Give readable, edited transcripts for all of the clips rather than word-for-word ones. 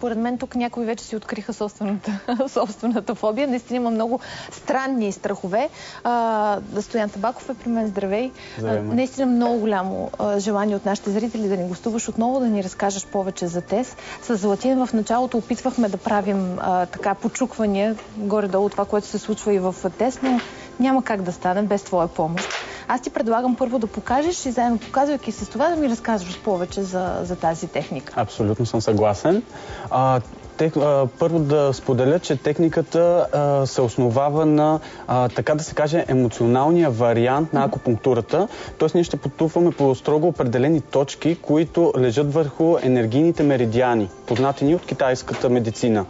според мен тук някои вече си откриха собствената фобия. Наистина има много странни страхове. Стоян Табаков е при мен. Здравей. Наистина много голямо желание от нашите зрители да ни гостуваш отново, да ни разкажеш повече за ТЕС. С Златин в началото опитвахме да правим така почуквания горе-долу това, което се случва и в ТЕС, но няма как да стане без твоя помощ. Аз ти предлагам първо да покажеш и заедно показвайки с това да ми разказваш повече за тази техника. Абсолютно съм съгласен. Първо да споделя, че техниката се основава на, така да се каже, емоционалния вариант на акупунктурата. Тоест ние ще потупваме по строго определени точки, които лежат върху енергийните меридиани, познати ни от китайската медицина.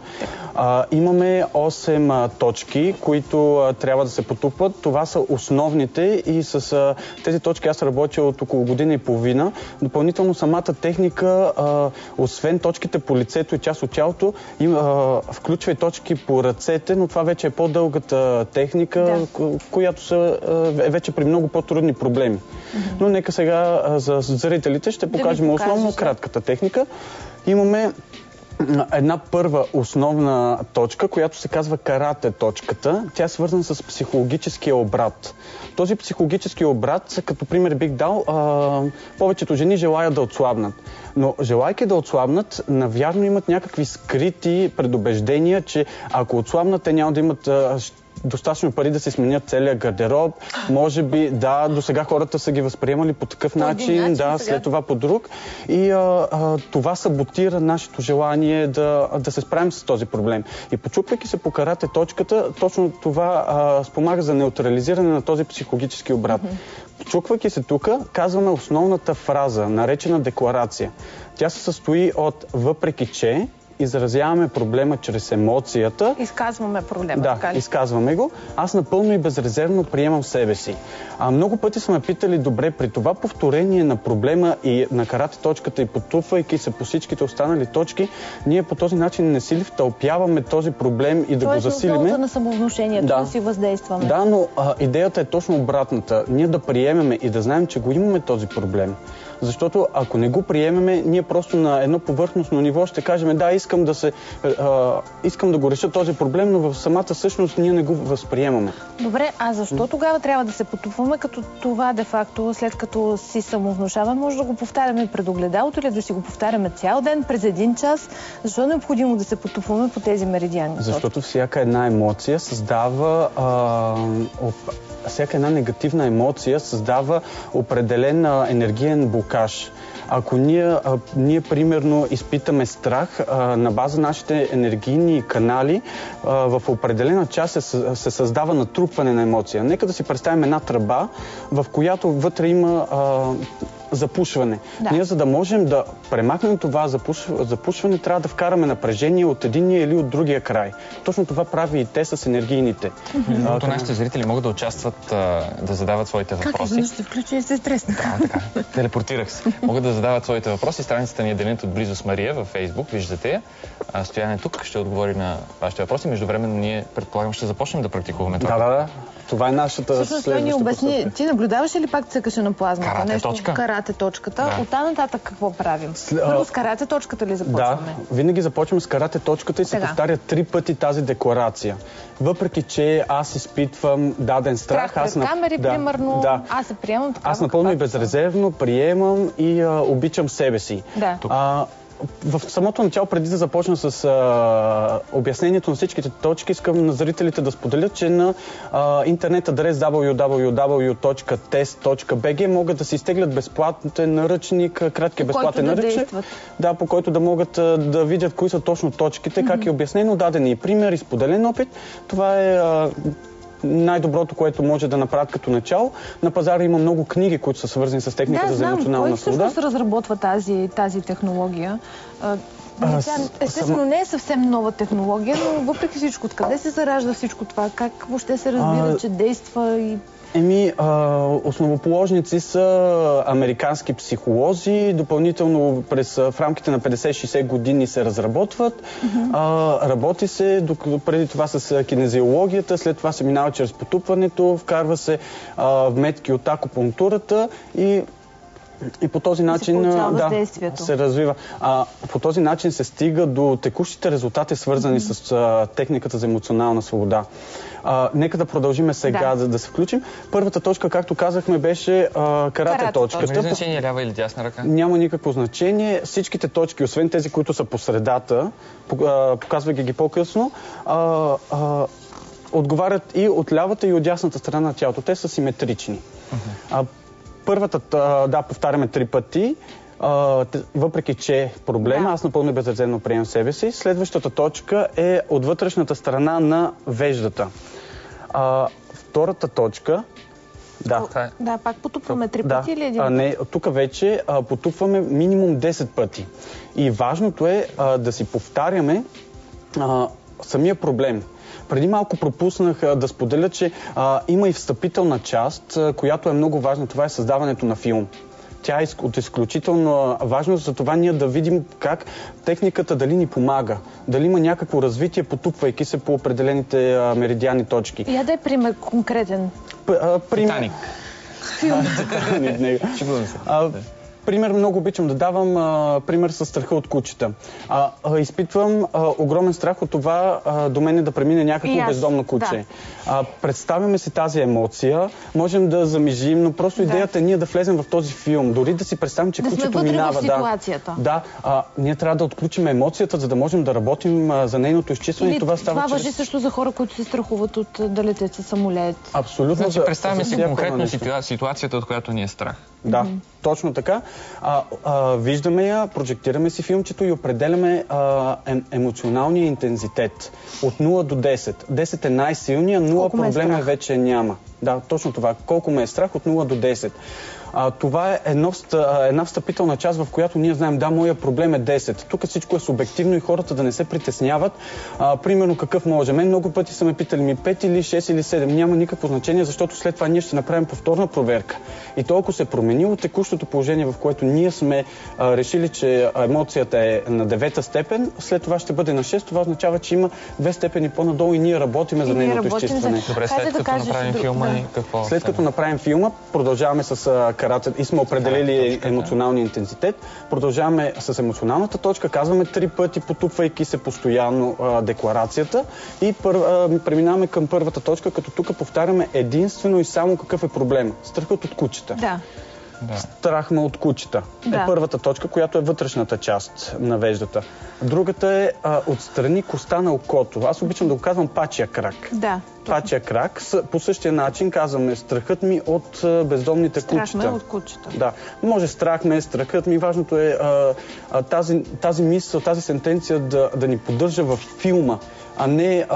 Имаме 8 точки, които трябва да се потупват. Това са основните и с тези точки аз работя от около година и половина. Допълнително самата техника, освен точките по лицето и част от тялото, включва и точки по ръцете, но това вече е по-дългата техника, която е вече при много по-трудни проблеми. Но нека сега за зрителите ще покажем основно кратката техника. Имаме една първа основна точка, която се казва карате точката. Тя е свързана с психологическия обрат. Този психологически обрат, като пример бих дал, повечето жени желаят да отслабнат. Но желайки да отслабнат, навярно имат някакви скрити предубеждения, че ако отслабнат, те няма да имат достатъчно пари да се сменят целия гардероб. Може би, до сега хората са ги възприемали по такъв начин, след това по друг. И това саботира нашето желание да се справим с този проблем. И почупвайки се по карате точката, точно това спомага за неутрализиране на този психологически обрат. Почуквайки се тук, казваме основната фраза, наречена декларация. Тя се състои от въпреки че, изразяваме проблема чрез емоцията. Изказваме проблема. Изказваме го. Аз напълно и безрезервно приемам себе си. Много пъти сме питали, добре, при това повторение на проблема и на карате точката и потупвайки се по всичките останали точки, ние по този начин не си ли втълпяваме този проблем и да го засилиме? Тоест на самовнушението да си въздействаме. Да, но идеята е точно обратната. Ние да приемеме и да знаем, че го имаме този проблем. Защото ако не го приемеме, ние просто на едно повърхностно ниво ще кажем, искам да го реша този проблем, но в самата същност ние не го възприемаме. Добре, а защо тогава трябва да се потупваме, като това де-факто, след като си самовнушаваме, може да го повтаряме пред огледалото или да си го повтаряме цял ден, през 1 час? Защо е необходимо да се потупваме по тези меридиани? Защото всяка една емоция създава всяка една негативна емоция създава определен енергиен блокаж. Ако ние примерно изпитаме страх, на база нашите енергийни канали в определена част се създава натрупване на емоция. Нека да си представим една тръба, в която вътре има запушване. Ние, за да можем да премахнем това запушване, трябва да вкараме напрежение от единия или от другия край. Точно това прави и те с енергийните. Защото нашите зрители могат да участват, да задават своите въпроси. Как ще включи и се стресна? Така. Телепортирах се. Могат да задават своите въпроси. Страницата ни е Денят отблизо с Мария във Фейсбук. Виждате я. Стоян е тук, ще отговори на вашите въпроси. Междувременно ние, предполагам, ще започнем да практикуваме това. Да. Това е нашата следваща посока. Ти наблюдаваш ли пак цъкаше на плазмата? Карате точката. Оттам нататък какво правим? Първо с карате точката ли започваме? Да, винаги започваме с карате точката и се повтаря 3 пъти тази декларация. Въпреки че аз изпитвам даден страх. Пред камери, примерно, аз се приемам така. Аз напълно и безрезервно приемам и обичам себе си. В самото начало, преди да започна с обяснението на всичките точки, искам на зрителите да споделят, че на интернет адрес www.test.bg могат да си изтеглят безплатен наръчник, краткия безплатен наръчник, по който да могат да видят кои са точно точките, как е обяснено, даден и пример и споделен опит. Това е най-доброто, което може да направят като начало. На пазара има много книги, които са свързани с техниката за емоционална наслада. Кой всъщност разработва тази технология? Естествено, не е съвсем нова технология, но въпреки всичко, откъде се заражда всичко това? Как въобще се разбира, че действа и... Основоположници са американски психолози, допълнително в рамките на 50-60 години се разработват. Работи се, преди това с кинезиологията, след това се минава чрез потупването, вкарва се вметки от акупунктурата и И по този начин се развива. По този начин се стига до текущите резултати, свързани с техниката за емоционална свобода. Нека да продължим сега да се включим. Първата точка, както казахме, беше карате точката. Няма значение лява или дясна ръка? Няма никакво значение. Всичките точки, освен тези, които са по средата, показвайки ги по-късно, отговарят и от лявата и от дясната страна на тялото. Те са симетрични. Първата, повтаряме 3 пъти, въпреки че е проблема, аз напълно безрезервно приемам себе си. Следващата точка е от вътрешната страна на веждата. Втората точка... пак потупваме 3 пъти или един? Не, тук вече потупваме минимум 10 пъти. И важното е да си повтаряме самия проблем. Преди малко пропуснах да споделя, че има и встъпителна част, която е много важна. Това е създаването на филм. Тя е от изключително важност за това ние да видим как техниката дали ни помага, дали има някакво развитие, потупвайки се по определените меридианни точки. Я дай пример конкретен. Титаник. Пример много обичам да давам, пример с страха от кучета. Изпитвам огромен страх от това до мене да премине някакво бездомно куче. Представяме си тази емоция, можем да замижим, но просто идеята е ние да влезем в този филм. Дори да си представим, че кучето минава. В ситуацията. Ние трябва да отключим емоцията, за да можем да работим за нейното изчистване. И това важи също за хора, които се страхуват от да летят със самолет. Абсолютно. Значи представяме си конкретно ситуацията, от която ни е страх. Да, точно така. Виждаме я, прожектираме си филмчето и определяме емоционалния интензитет. От 0 до 10. 10 е най-силния, 0 проблема вече няма. Да, точно това. Колко ме е страх от 0 до 10. Това е една встъпителна част, в която ние знаем, моя проблем е 10. Тук всичко е субективно и хората да не се притесняват. Примерно какъв може. Мен много пъти са ме питали 5 или 6 или 7. Няма никакво значение, защото след това ние ще направим повторна проверка. И то, ако се е променило текущото положение, в което ние сме решили, че емоцията е на 9-та степен, след това ще бъде на 6. Това означава, че има 2 степени по-надолу и ние работиме за нейното изчистване. Добре, след като направим филма и какво? След като направим филма, продължаваме с и сме определили емоционалния интензитет. Продължаваме с емоционалната точка, казваме 3 пъти, потупвайки се постоянно декларацията и преминаваме към първата точка, като тук повтаряме единствено и само какъв е проблема. Страхът от кучета. Страх ме от кучета е първата точка, която е вътрешната част на веждата. Другата е отстрани коста на окото. Аз обичам да го казвам пачия крак. Пачия крак. По същия начин казваме страхът ми от бездомните кучета. Страх ме от кучета. Може страх ме, страхът ми. Важното е тази мисъл, тази сентенция да ни поддържа в филма, а не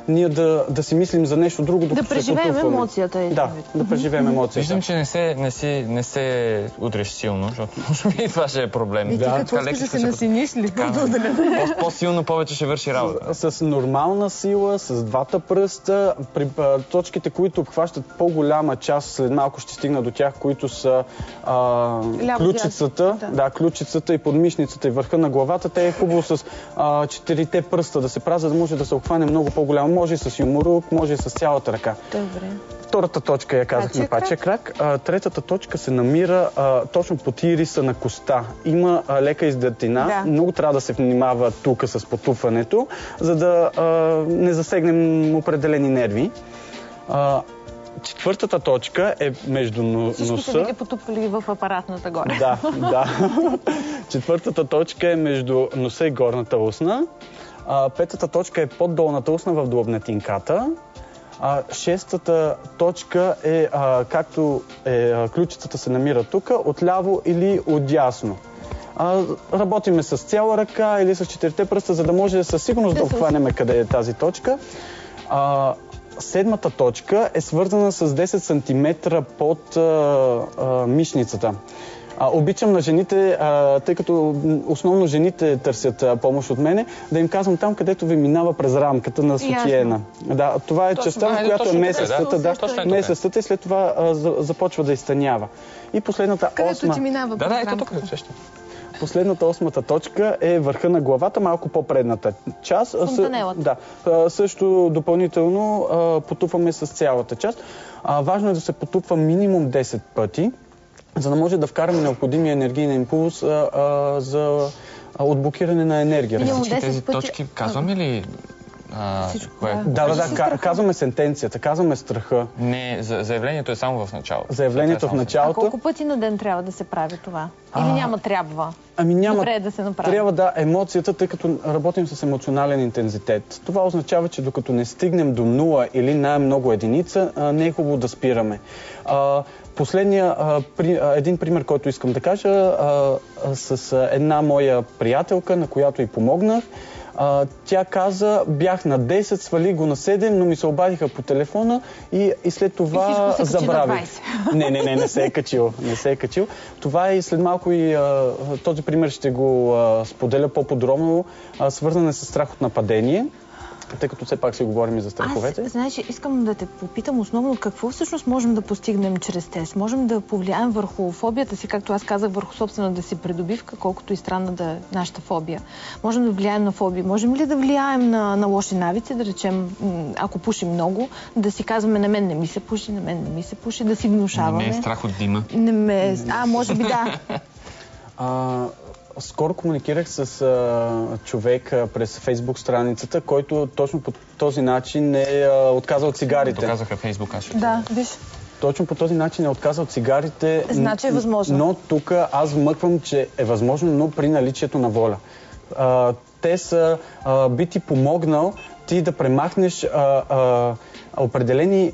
ние да си мислим за нещо друго, докато да преживеем емоцията. Да преживеем емоцията. Виждам, че не се удреш силно, защото може би това ще е проблем. И ти какво искаш да се насиниш ли? По-силно повече ще върши работа. С нормална сила, с двата пръста, при точките, които обхващат по-голяма част, след малко ще стигна до тях, които са ключицата и подмишницата и върха на главата. Те е хубаво с 4-те пръста да се прави, за да може да се обхване много по-голямо. Може и с юморук, може и с цялата ръка. Добре. Втората точка я казахме пачия крак. Третата точка се намира точно под ириса на коста. Има лека издъртина. Много трябва да се внимава тук с потупването, за да не засегнем определени нерви. Четвъртата точка е между носа... Всички са ги потупвали в апаратната горе. Да. Четвъртата точка е между носа и горната устна. Петата точка е под долната устна в длъбнатинката. Шестата точка е, както ключицата се намира тук, отляво или отдясно. Работиме с цяла ръка или с 4-те пръста, за да може със сигурност да обхванем къде е тази точка. Седмата точка е свързана с 10 см под мишницата. Обичам на жените, тъй като основно жените търсят помощ от мене, да им казвам там, където ви минава през рамката на сутиена. Това е частта, в която е месецата и след това започва да изтънява. И последната Последната 8-та точка е върха на главата, малко по-предната част. Също допълнително потупваме с цялата част. Важно е да се потупва минимум 10 пъти. за да може да вкараме необходимия енергиен импулс за отблокиране на енергия. Всички тези точки казваме ли? Казваме сентенцията, казваме страха. Не, заявлението е само в началото. Заявлението в началото. А колко пъти на ден трябва да се прави това? Или няма трябва? Няма. Добре да се направи. Трябва емоцията, тъй като работим с емоционален интензитет. Това означава, че докато не стигнем до 0 или най-много единица, не е хубаво да спираме. Един пример, който искам да кажа, с една моя приятелка, на която й помогнах. Тя каза, бях на 10, свали го на 7, но ми се обадиха по телефона и след това забравих. Не се е качил. Не се е качил. Това и след малко и този пример ще го споделя по-подробно, свързан е с страх от нападение. Тъй като все пак си говорим и за страховете. Знаеш, искам да те попитам основно какво всъщност можем да постигнем чрез тест. Можем да повлияем върху фобията си, както аз казах, върху собствената си придобивка, колкото и странна да е нашата фобия. Можем да влияем на фобии. Можем ли да влияем на лоши навици, да речем, ако пушим много, да си казваме, на мен не ми се пуши, на мен не ми се пуши, да си внушаваме. Не ме е страх от дима. Може би да. Скоро комуникирах с човек през Фейсбук страницата, който точно по този начин е отказал цигарите. Доказаха Фейсбук, аз ще виж. Точно по този начин е отказал цигарите. Значи е възможно. Но тук аз вмъквам, че е възможно, но при наличието на воля. Те са би ти помогнал ти да премахнеш определени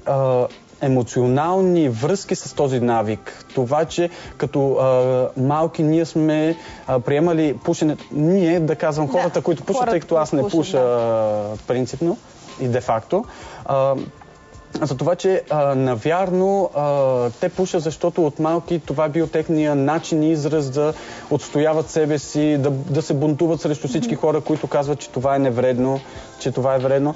емоционални връзки с този навик. Това, че като малки ние сме приемали пушенето. Ние, да казвам, хората, които пушат, тъй като аз не пуша принципно и де-факто. За това, че навярно те пушат, защото от малки това бил техния начин и израз да отстояват себе си, да се бунтуват срещу всички хора, които казват, че това е невредно, че това е вредно.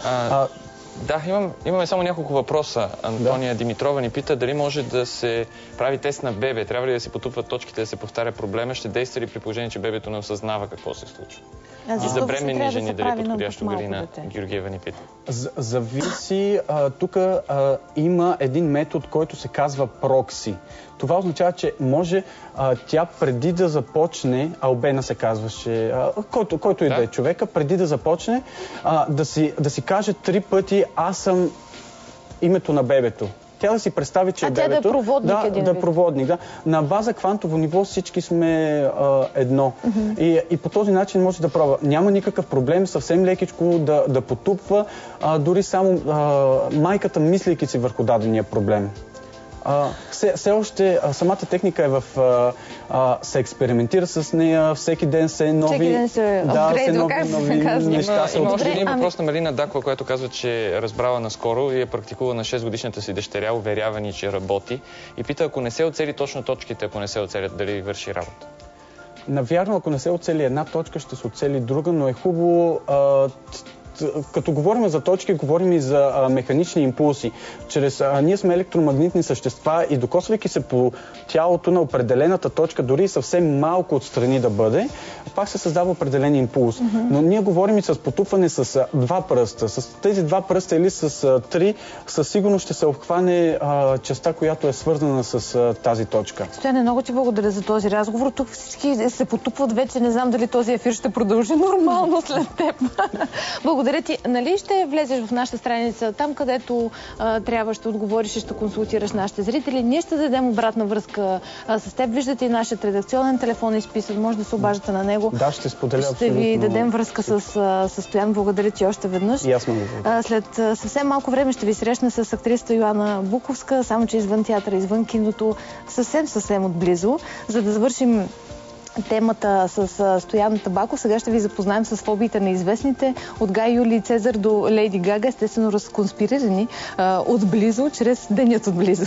Да, имаме само няколко въпроса. Антония Димитрова ни пита дали може да се прави тест на бебе. Трябва ли да се потупват точките, да се повтаря проблема? Ще действа ли при положение, че бебето не осъзнава какво се случва? И за бременни жени, дали е подходящо, Галина Георгиева ни пита. Зависи. Тук има един метод, който се казва прокси. Това означава, че може тя преди да започне, Албена се казваше, който и да е човека, преди да започне, да си каже 3 пъти аз съм името на бебето. Тя да си представи, че е бебето. Тя да е проводник един Да, проводник. Да. На база квантово ниво всички сме едно. И по този начин може да пробва. Няма никакъв проблем, съвсем лекичко да потупва, дори само майката, мислейки си върху дадения проблем. Все още самата техника се експериментира с нея, всеки ден се нови... Всеки ден се нови неща се Има още един въпрос на Марина Дакова, която казва, че е разбрала наскоро и е практикувала на 6-годишната си дъщеря, уверява ни, че работи. И пита, ако не се оцели точно точките, ако не се оцелят, дали върши работа? Навярно, ако не се оцели една точка, ще се оцели друга, но е хубаво... Като говорим за точки, говорим и за механични импулси. Ние сме електромагнитни същества и докосвайки се по тялото на определената точка, дори съвсем малко отстрани да бъде, пак се създава определен импулс. Но ние говорим и с потупване с 2 пръста. С тези 2 пръста или с 3, със сигурност ще се обхване частта, която е свързана с тази точка. Стояне, много ти благодаря за този разговор. Тук всички се потупват вече. Не знам дали този ефир ще продължи нормално след теб. Благодаря ти. Нали ще влезеш в нашата страница, там където трябва, ще отговориш и ще консултираш нашите зрители. Ние ще дадем обратна връзка с теб. Виждате и нашият редакционен телефон е изписан. Може да се обаждате на него. Да, ще споделя абсолютно. Ще ви дадем връзка с Стоян. Благодаря ти още веднъж. И аз много благодаря. След съвсем малко време ще ви срещна с актрисата Йоана Буковска, само че извън театъра, извън киното, съвсем отблизо, за да завършим темата с Стоян Табаков. Сега ще ви запознаем с фобиите на известните от Гай Юлий Цезар до Лейди Гага, естествено разконспирирани отблизо, чрез Денят отблизо.